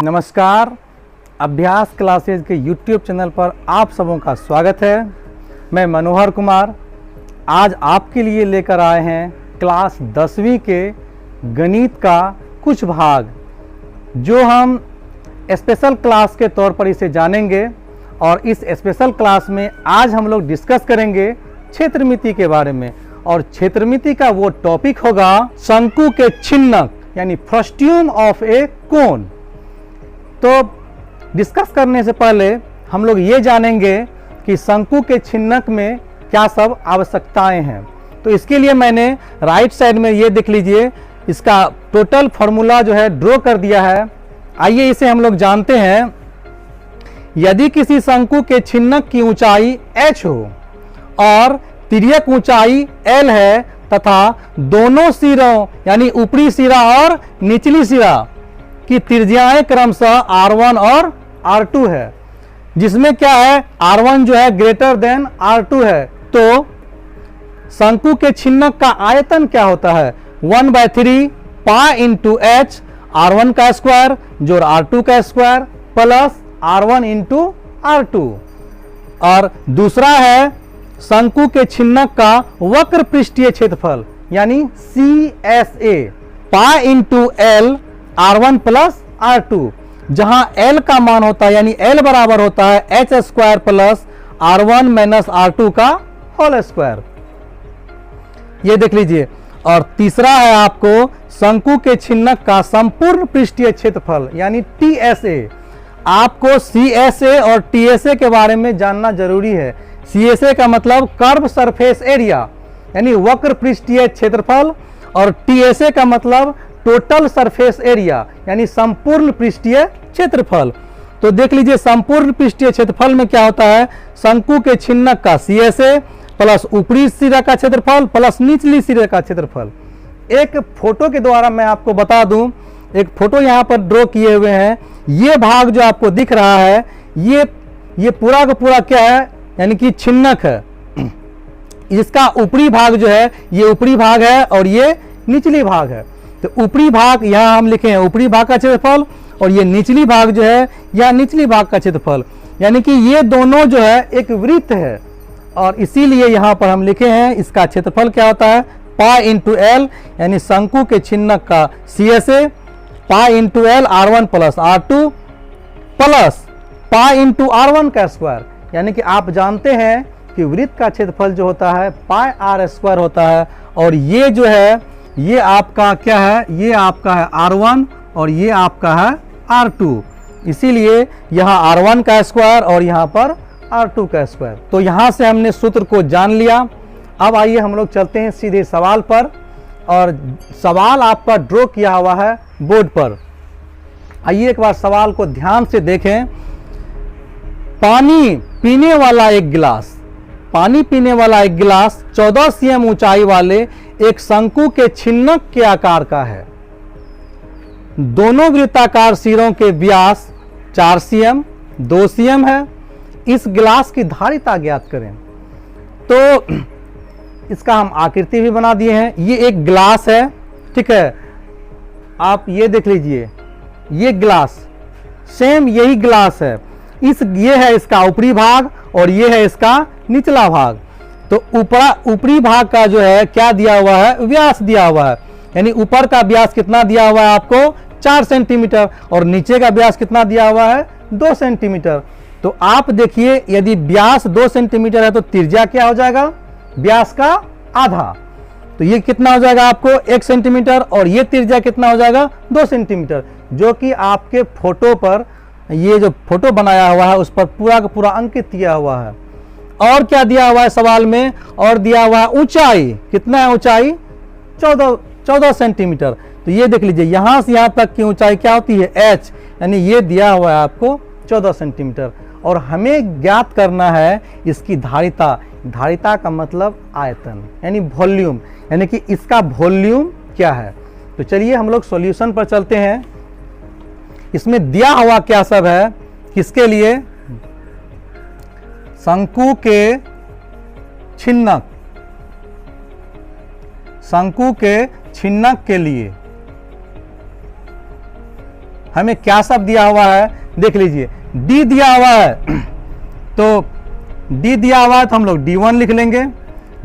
नमस्कार, अभ्यास क्लासेज के YouTube चैनल पर आप सबों का स्वागत है। मैं मनोहर कुमार आज आपके लिए लेकर आए हैं क्लास 10वीं के गणित का कुछ भाग, जो हम स्पेशल क्लास के तौर पर इसे जानेंगे। और इस स्पेशल क्लास में आज हम लोग डिस्कस करेंगे क्षेत्रमिति के बारे में। और क्षेत्रमिति का वो टॉपिक होगा शंकु के छिन्नक, यानी फ्रस्टियम ऑफ ए कोन। तो डिस्कस करने से पहले हम लोग ये जानेंगे कि शंकु के छिन्नक में क्या सब आवश्यकताएं हैं। तो इसके लिए मैंने राइट साइड में ये देख लीजिए, इसका टोटल फार्मूला जो है ड्रॉ कर दिया है। आइए इसे हम लोग जानते हैं। यदि किसी शंकु के छिन्नक की ऊंचाई h हो और तिर्यक ऊंचाई l है तथा दोनों सिरों यानी ऊपरी सिरा और निचली सिरा की त्रिज्याएं क्रमशः r1 और r2 है, जिसमें क्या है r1 जो है ग्रेटर देन r2 है, तो शंकु के छिन्नक का आयतन क्या होता है 1/3 पाई इंटू h r1 का स्क्वायर जोड़ r2 का square plus r1 into r2। और दूसरा है शंकु के छिन्नक का वक्र पृष्ठीय क्षेत्रफल यानी CSA pi into l r1 plus r2, जहां l का मान होता है यानी l बराबर होता है h square plus r1 minus r2 का होल स्क्वायर। ये देख लीजिए। और तीसरा है आपको शंकु के छिन्नक का संपूर्ण पृष्ठीय क्षेत्रफल यानी TSA। आपको CSA और TSA के बारे में जानना जरूरी है। CSA का मतलब कर्व सरफेस एरिया यानी वक्र पृष्ठीय क्षेत्रफल, और TSA का मतलब टोटल सरफेस एरिया यानी संपूर्ण पृष्ठीय क्षेत्रफल। तो देख लीजिए, संपूर्ण पृष्ठीय क्षेत्रफल में क्या होता है शंकु के छिन्नक का CSA प्लस ऊपरी सिरा का क्षेत्रफल प्लस निचली सिरे का क्षेत्रफल। एक फोटो के द्वारा मैं आपको बता दूं, एक फोटो यहाँ पर ड्रॉ किए हुए हैं। ये भाग जो आपको दिख रहा है ये पूरा का पूरा क्या है यानी कि छिन्नक है। इसका ऊपरी भाग जो है ये ऊपरी भाग है और ये निचली भाग है। तो ऊपरी भाग यहाँ हम लिखे हैं ऊपरी भाग का क्षेत्रफल, और ये निचली भाग जो है या निचली भाग का क्षेत्रफल, यानी कि ये दोनों जो है एक वृत्त है। और इसीलिए यहाँ पर हम लिखे हैं इसका क्षेत्रफल क्या होता है पाई इंटू एल, यानी शंकु के छिन्नक का CSA pi into L r1 plus r2 plus pi into r1 का स्क्वायर। यानी कि आप जानते हैं कि वृत्त का क्षेत्रफल जो होता है पाई r स्क्वायर होता है, और ये जो है ये आपका क्या है, ये आपका है r1 और ये आपका है r2। इसीलिए यहाँ r1 का स्क्वायर और यहाँ पर r2 का स्क्वायर। तो यहाँ से हमने सूत्र को जान लिया। अब आइए हम लोग चलते हैं सीधे सवाल पर, और सवाल आपका ड्रॉ किया हुआ है बोर्ड पर। आइए एक बार सवाल को ध्यान से देखें। पानी पीने वाला एक गिलास 14 cm ऊंचाई वाले एक शंकु के छिन्नक के आकार का है। दोनों वृत्ताकार सिरों के व्यास 4 cm 2 cm है। इस गिलास की धारिता ज्ञात करें। तो इसका हम आकृति भी बना दिए हैं। ये एक गिलास है, ठीक है। आप ये देख लीजिए, ये गिलास सेम यही गिलास है। ये है इसका ऊपरी भाग और ये है इसका निचला भाग। तो ऊपरी भाग का जो है क्या दिया हुआ है व्यास दिया हुआ है, यानी ऊपर का व्यास कितना दिया हुआ है आपको 4 सेंटीमीटर, और नीचे का व्यास कितना दिया हुआ है 2 सेंटीमीटर। तो आप देखिए, यदि व्यास 2 सेंटीमीटर है तो त्रिज्या क्या हो जाएगा व्यास का आधा। तो ये कितना हो जाएगा आपको 1 सेंटीमीटर, और ये त्रिज्या कितना हो जाएगा 2 सेंटीमीटर, जो कि आपके फोटो पर ये जो फोटो बनाया हुआ है उस पर पूरा का पूरा अंकित किया हुआ है। और क्या दिया हुआ है सवाल में, और दिया हुआ है ऊंचाई कितना है, ऊंचाई 14 सेंटीमीटर। तो ये देख लीजिए, यहां से यहां तक की ऊंचाई क्या होती है h, यानी ये दिया हुआ है आपको 14 सेंटीमीटर। और हमें ज्ञात करना है इसकी धारिता। धारिता का मतलब आयतन यानी वॉल्यूम, यानी कि इसका वॉल्यूम क्या है। तो चलिए हम लोग सॉल्यूशन पर चलते हैं। इसमें दिया हुआ क्या सब है किसके लिए, शंकु के छिन्नक के लिए। हमें क्या सब दिया हुआ है देख लीजिए। डी दिया हुआ है, तो डी दिया हुआ है तो हम लोग D1 लिख लेंगे।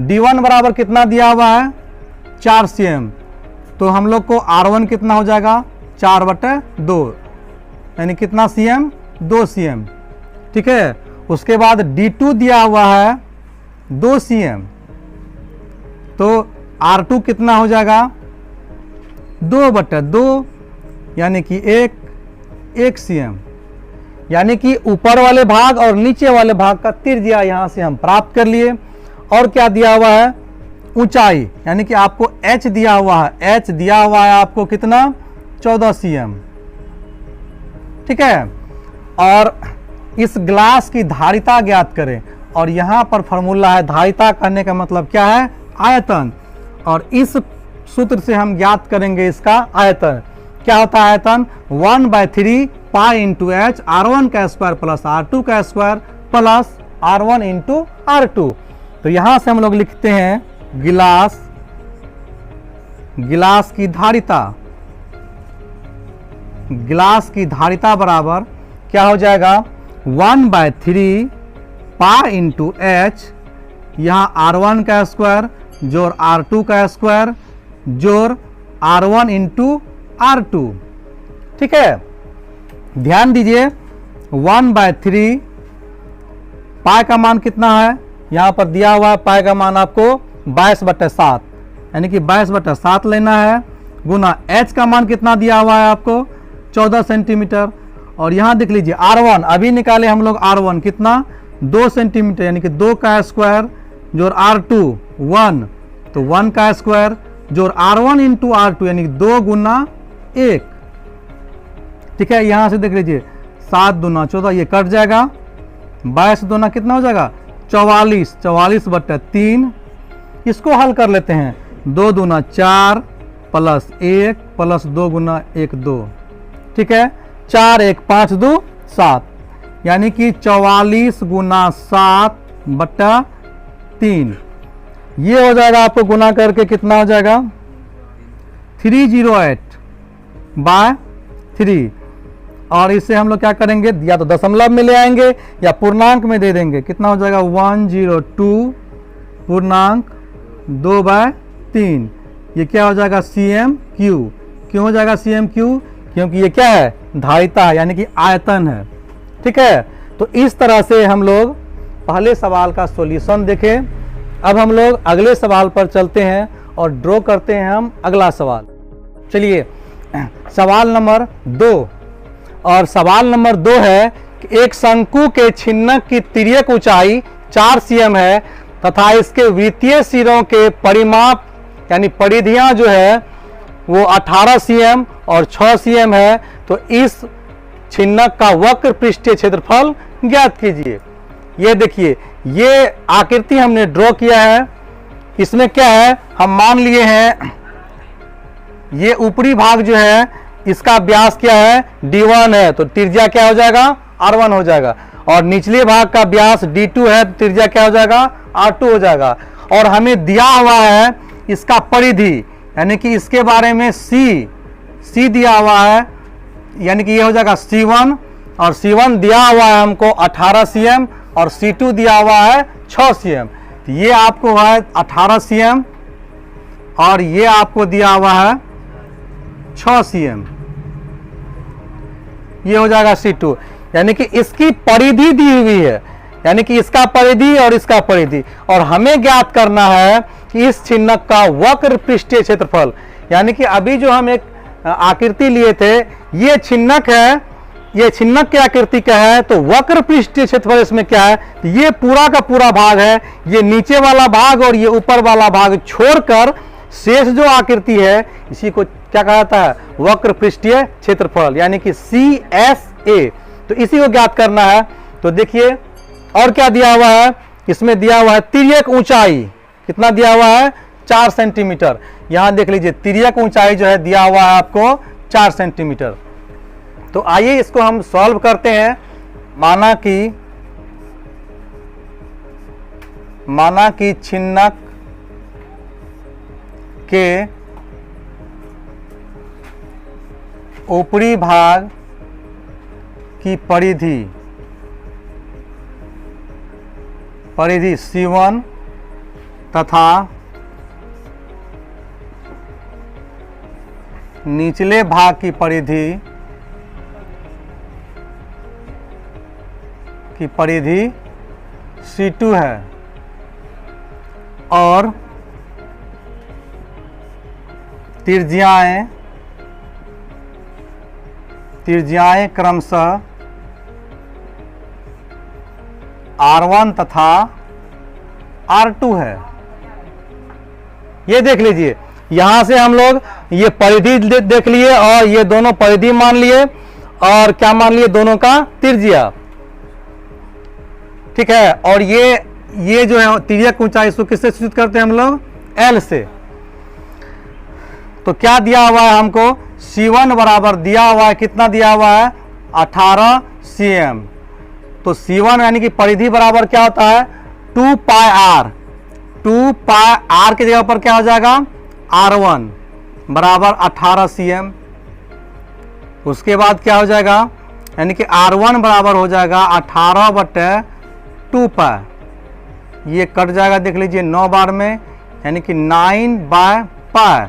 D1 बराबर कितना दिया हुआ है 4 cm, तो हम लोग को R1 कितना हो जाएगा 4/2, यानी कितना cm 2 cm। ठीक है, उसके बाद D2 दिया हुआ है 2 cm, तो R2 कितना हो जाएगा 2/2, यानी कि 1 cm। यानी कि ऊपर वाले भाग और नीचे वाले भाग का त्रिज्या यहां से हम प्राप्त कर लिए। और क्या दिया हुआ है ऊंचाई, यानी कि आपको h दिया हुआ है, h दिया हुआ है आपको कितना 14 cm। ठीक है, और इस ग्लास की धारिता ज्ञात करें, और यहां पर फॉर्मूला है धारिता करने का मतलब क्या है आयतन, और इस सूत्र से हम ज्ञात करेंगे इसका आयतन। क्या होता है आयतन 1/3 पाई इंटू एच R1 का स्क्वायर प्लस R2 का square plus R1 into R2। तो यहां से हम लोग लिखते हैं गिलास की धारिता, गिलास की धारिता बराबर क्या हो जाएगा 1/3 पाई इंटू एच, यहाँ R1 का स्क्वायर जोड़ R2 का स्क्वायर जोड़ R1 इंटू R2। ठीक है, ध्यान दीजिए 1/3 पाई का मान कितना है, यहाँ पर दिया हुआ है पाई का मान आपको 22/7, यानी कि 22/7 लेना है, गुना h का मान कितना दिया हुआ है आपको 14 सेंटीमीटर। और यहाँ देख लीजिए R1 अभी निकाले हम लोग, R1 कितना 2 सेंटीमीटर, यानी कि 2 का स्क्वायर जोड़ R2 1, तो 1 का स्क्वायर जोड़ R1 इंटू R2, यानी 2 गुना 1। ठीक है, यहां से देख लीजिए 7 दूना 14, ये कट जाएगा, 22 दूना कितना हो जाएगा 44, 44/3। इसको हल कर लेते हैं, 2 दूना 4 प्लस 1 प्लस 2 गुना 1 2। ठीक है, 4 1 5 2 7, यानी कि 44 गुना 7/3। ये हो जाएगा आपको गुना करके कितना हो जाएगा 308/3। और इसे हम लोग क्या करेंगे, या तो दशमलव में ले आएंगे या पूर्णांक में दे देंगे, कितना हो जाएगा 102.2/3। ये क्या हो जाएगा cm3। क्यों हो जाएगा cm3, क्योंकि ये क्या है धारिता है, यानी कि आयतन है। ठीक है, तो इस तरह से हम लोग पहले सवाल का सॉल्यूशन देखें। अब हम लोग अगले सवाल पर चलते हैं और ड्रॉ करते हैं हम अगला सवाल। चलिए सवाल नंबर 2, और सवाल नंबर 2 है कि एक शंकु के छिन्नक की तिर्यक ऊंचाई 4 cm है तथा इसके वृत्तीय सिरों के परिमाप यानी परिधियां जो है वो 18 cm और 6 cm है। तो इस छिन्नक का वक्र पृष्ठीय क्षेत्रफल ज्ञात कीजिए। ये देखिए, ये आकृति हमने ड्रॉ किया है। इसमें क्या है, हम मान लिए हैं ये ऊपरी भाग जो है इसका व्यास क्या है D1 है, तो त्रिज्या क्या हो जाएगा R1 हो जाएगा, और निचले भाग का व्यास D2 है, तो त्रिज्या क्या हो जाएगा R2 हो जाएगा। और हमें दिया हुआ है इसका परिधि, यानी कि इसके बारे में C दिया हुआ है, यानी कि ये हो जाएगा C1, और C1 दिया हुआ है हमको 18 cm और C2 दिया हुआ है 6 cm। तो ये आपको है 18 cm और ये आपको दिया हुआ है 6 cm, ये हो जाएगा C2। यानी कि इसकी परिधि दी हुई है, यानी कि इसका परिधि और इसका परिधि, और हमें ज्ञात करना है कि इस छिन्नक का वक्र पृष्ठीय क्षेत्रफल। यानी कि अभी जो हम एक आकृति लिए थे, ये छिन्नक है, ये छिन्नक की आकृति का है, तो वक्र पृष्ठीय क्षेत्रफल इसमें क्या है, तो ये पूरा का पूरा भाग है। ये नीचे वाला भाग और ये ऊपर वाला भाग छोड़कर शेष जो आकृति है इसी को क्या कहा जाता है वक्र पृष्ठीय क्षेत्रफल, यानी कि CSA। तो इसी को ज्ञात करना है। तो देखिए और क्या दिया हुआ है, इसमें दिया हुआ है तिर्यक ऊंचाई, कितना दिया हुआ है 4 सेंटीमीटर। यहां देख लीजिए तिर्यक ऊंचाई जो है दिया हुआ है आपको 4 सेंटीमीटर। तो आइए इसको हम सॉल्व करते हैं। माना कि छिन्नक के ऊपरी भाग की परिधि C1 तथा निचले भाग की परिधि C2 है और त्रिज्याएं क्रमशः R1 तथा R2 है। ये देख लीजिए, यहां से हम लोग ये परिधि देख लिए और ये दोनों परिधि मान लिए और क्या मान लिए, दोनों का त्रिज्या। ठीक है, और ये जो है तिर्यक ऊंचाई, इसको किससे सूचित करते हैं हम लोग, L से। तो क्या दिया हुआ है हमको, C1 बराबर दिया हुआ है, कितना दिया हुआ है, 18 cm। तो C1 यानी कि परिधि बराबर क्या होता है, 2 पाई R। 2 पाई R की जगह पर क्या हो जाएगा, R1 बराबर 18 cm। उसके बाद क्या हो जाएगा, यानी कि R1 बराबर हो जाएगा 18/2 पाई। ये कट जाएगा, देख लीजिए 9 बार में, यानी कि 9/पाई,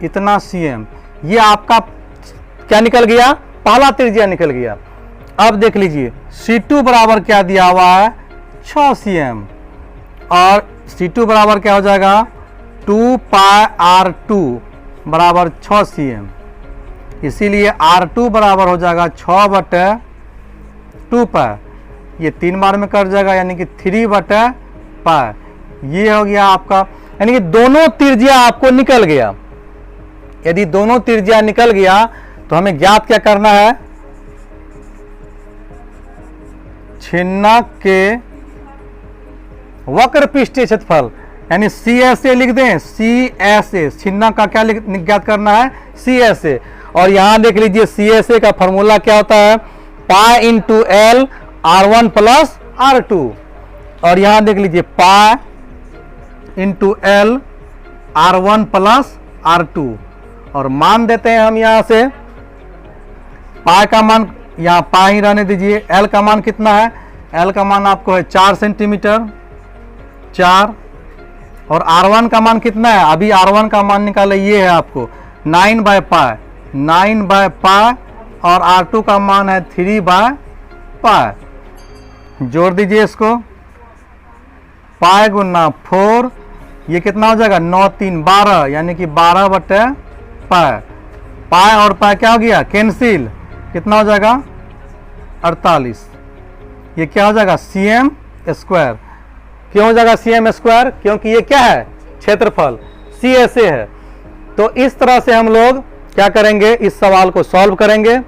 इतना cm। ये आपका क्या निकल गया, पहला त्रिज्या निकल गया। अब देख लीजिए C2 बराबर क्या दिया हुआ है, 6 cm, और C2 बराबर क्या हो जाएगा, 2 पाई R2 बराबर 6 cm। इसीलिए R2 बराबर हो जाएगा 6/2 पाई। ये 3 बार में कट जाएगा, यानी कि 3/पाई। ये हो गया आपका, यानी कि दोनों त्रिज्या आपको निकल गया। यदि दोनों त्रिज्या निकल गया तो हमें ज्ञात क्या करना है, छिन्नक के वक्र पृष्ठीय क्षेत्रफल, यानी CSA लिख दें, CSA, छिन्नक का क्या ज्ञात करना है, CSA। और यहां देख लीजिए CSA का फॉर्मूला क्या होता है, pi into L R1 plus R2। और यहां देख लीजिए pi into L R1 plus R2। और मान देते हैं हम यहां से, पाई का मान यहाँ पाई ही रहने दीजिए। L का मान कितना है, L का मान आपको है 4 सेंटीमीटर, 4। और R1 का मान कितना है, अभी R1 का मान निकाले, ये है आपको 9/पाई, 9/पाई। और R2 का मान है 3/पाई। जोड़ दीजिए इसको, पाई गुना 4, ये कितना हो जाएगा, 9 3 12, यानी कि 12/पाई। पाई और पाई क्या हो गया, कैंसिल, कितना हो जाएगा, 48। ये क्या हो जाएगा, cm स्क्वायर। क्यों हो जाएगा cm स्क्वायर, क्योंकि ये क्या है, क्षेत्रफल CSA है। तो इस तरह से हम लोग क्या करेंगे, इस सवाल को सॉल्व करेंगे।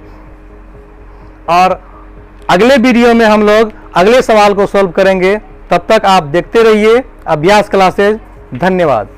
और अगले वीडियो में हम लोग अगले सवाल को सॉल्व करेंगे। तब तक आप देखते रहिए अभ्यास क्लासेज। धन्यवाद।